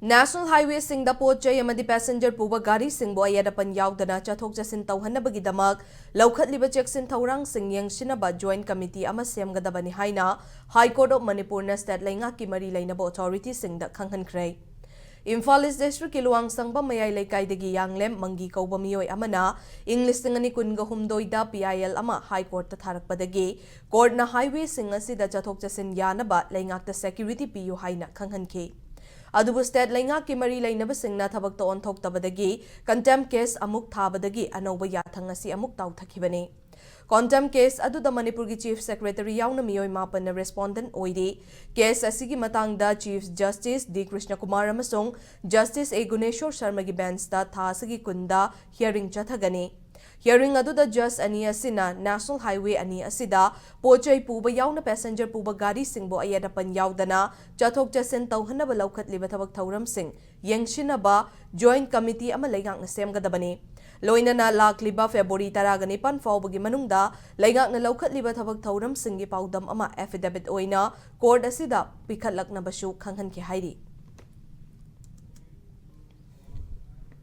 National Highway singda pochai amadi passenger puba gari singbo ayadapan yaudana chathok jasin tauhannabagidamak laukhatliba cheksin thaurang sing yengsinaba Joint Committee ama semgadabani haina High Court of Manipur na state laingaki mari lainaba authority singda khanghankhrai. Imphal East District Kiluang Sangba Mayai Lekaidagi Yanglem Mangi Kauba Miyoi Amana English Singani Kunga Humdoida PIL Ama High Court Tatharakpadagi Court na highway singasi da chathok jasin yanaba laingakta security piyu haina khanghanki. Adubu state laingaki mari lainaba singna thabakta onthoktabadagi contempt case amuk thabadagi anauba yathangasi amuk tauthakibani. Contempt case aduda Manipur ki Chief Secretary yauna miyoi mapan na respondent oidi case asigi matangda Chief Justice D Krishna Kumar amasong Justice A Guneshwar Sharma gi bench da thasagi kunda hearing chathagani. Hearing aduda just ani asina National Highway ani asida pochai puba yauna passenger puba gari singbo ayadapan yaudana chathok jasin tauhanaba laukhatliba thabak thauram sing yengshinaba Joint Committee ama laingakna semgadabani. Loinana lakliba February 19 faubagi manungda laingakna laukhatliba thabak thauram singi paudam ama affidavit oina court asida pikhatlaknabasu khanghanki hairi.